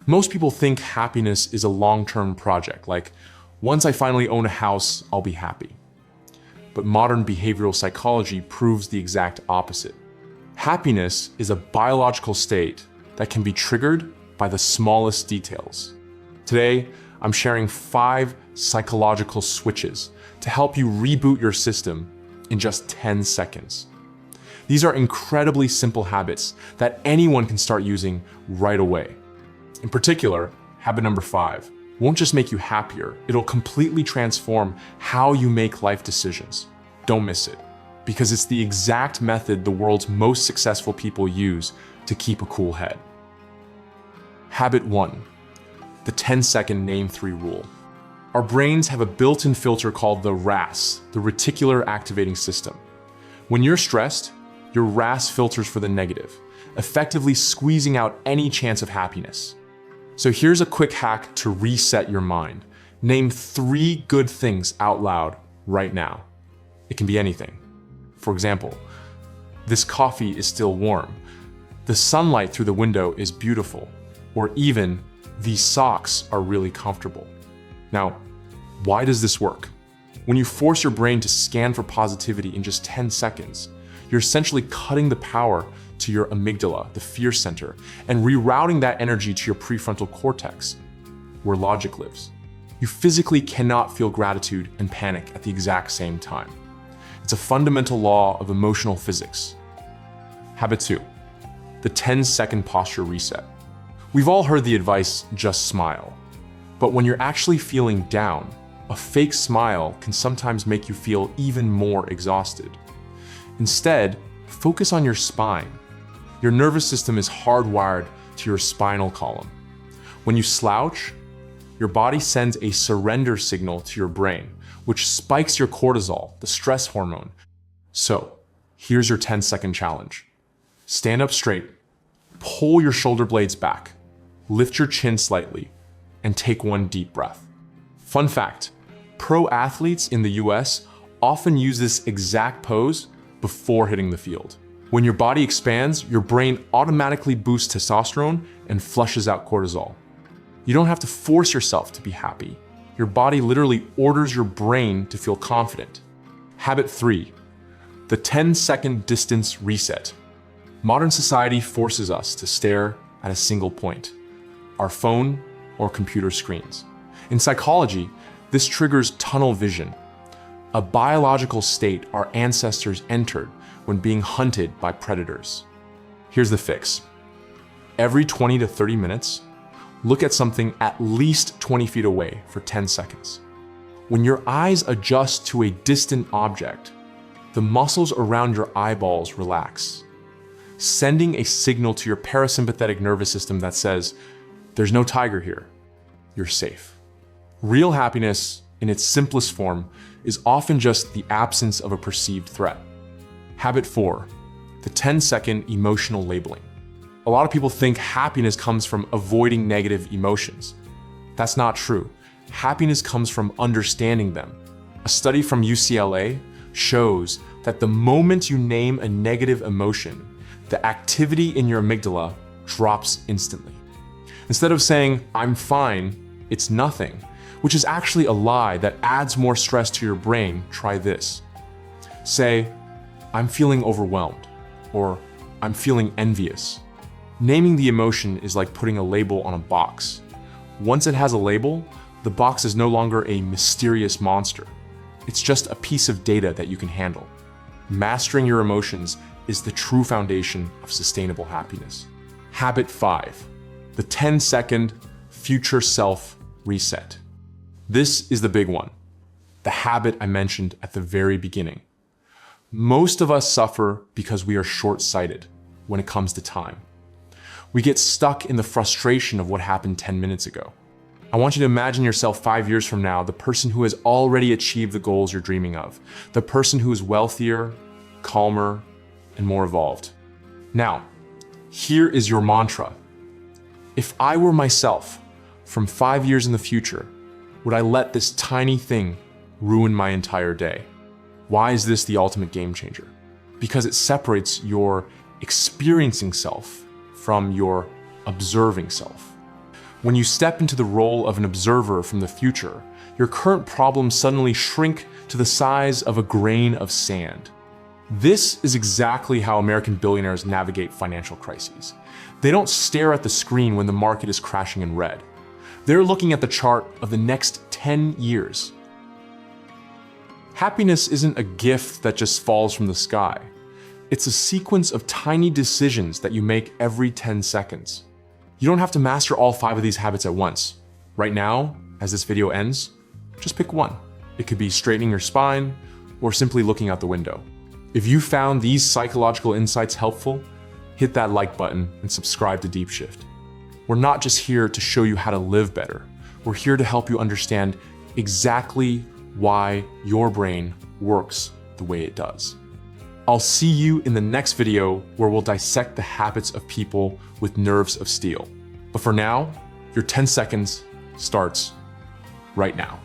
Most people think happiness is a long-term project, like, once I finally own a house, I'll be happy. But modern behavioral psychology proves the exact opposite. Happiness is a biological state that can be triggered by the smallest details. Today, I'm sharing 5 psychological switches to help you reboot your system in just 10 seconds. These are incredibly simple habits that anyone can start using right away. In particular, habit number 5 won't just make you happier, it'll completely transform how you make life decisions. Don't miss it, because it's the exact method the world's most successful people use to keep a cool head. Habit 1, the 10-second name 3 rule. Our brains have a built-in filter called the RAS, the reticular activating system. When you're stressed, your RAS filters for the negative, effectively squeezing out any chance of happiness. So here's a quick hack to reset your mind. Name 3 good things out loud right now. It can be anything. For example, this coffee is still warm. The sunlight through the window is beautiful. Or even, these socks are really comfortable. Now, why does this work? When you force your brain to scan for positivity in just 10 seconds, you're essentially cutting the power to your amygdala, the fear center, and rerouting that energy to your prefrontal cortex, where logic lives. You physically cannot feel gratitude and panic at the exact same time. It's a fundamental law of emotional physics. Habit 2, the 10-second posture reset. We've all heard the advice, just smile. But when you're actually feeling down, a fake smile can sometimes make you feel even more exhausted. Instead, focus on your spine. Your nervous system is hardwired to your spinal column. When you slouch, your body sends a surrender signal to your brain, which spikes your cortisol, the stress hormone. So, here's your 10-second challenge. Stand up straight, pull your shoulder blades back, lift your chin slightly, and take one deep breath. Fun fact, pro athletes in the US often use this exact pose before hitting the field. When your body expands, your brain automatically boosts testosterone and flushes out cortisol. You don't have to force yourself to be happy. Your body literally orders your brain to feel confident. Habit 3, the 10-second distance reset. Modern society forces us to stare at a single point, our phone or computer screens. In psychology, this triggers tunnel vision, a biological state our ancestors entered when being hunted by predators. Here's the fix. Every 20 to 30 minutes, look at something at least 20 feet away for 10 seconds. When your eyes adjust to a distant object, the muscles around your eyeballs relax, sending a signal to your parasympathetic nervous system that says, there's no tiger here, you're safe. Real happiness, in its simplest form, is often just the absence of a perceived threat. Habit 4, the 10-second emotional labeling. A lot of people think happiness comes from avoiding negative emotions. That's not true. Happiness comes from understanding them. A study from UCLA shows that the moment you name a negative emotion, the activity in your amygdala drops instantly. Instead of saying, I'm fine, it's nothing, which is actually a lie that adds more stress to your brain, try this. Say, I'm feeling overwhelmed, or I'm feeling envious. Naming the emotion is like putting a label on a box. Once it has a label, the box is no longer a mysterious monster. It's just a piece of data that you can handle. Mastering your emotions is the true foundation of sustainable happiness. Habit 5, the 10-second future self reset. This is the big one, the habit I mentioned at the very beginning. Most of us suffer because we are short-sighted when it comes to time. We get stuck in the frustration of what happened 10 minutes ago. I want you to imagine yourself 5 years from now, the person who has already achieved the goals you're dreaming of, the person who is wealthier, calmer, and more evolved. Now, here is your mantra. If I were myself from 5 years in the future, would I let this tiny thing ruin my entire day? Why is this the ultimate game changer? Because it separates your experiencing self from your observing self. When you step into the role of an observer from the future, your current problems suddenly shrink to the size of a grain of sand. This is exactly how American billionaires navigate financial crises. They don't stare at the screen when the market is crashing in red. They're looking at the chart of the next 10 years. Happiness isn't a gift that just falls from the sky. It's a sequence of tiny decisions that you make every 10 seconds. You don't have to master all 5 of these habits at once. Right now, as this video ends, just pick one. It could be straightening your spine or simply looking out the window. If you found these psychological insights helpful, hit that like button and subscribe to DeepShift. We're not just here to show you how to live better. We're here to help you understand exactly why your brain works the way it does. I'll see you in the next video where we'll dissect the habits of people with nerves of steel. But for now, your 10 seconds starts right now.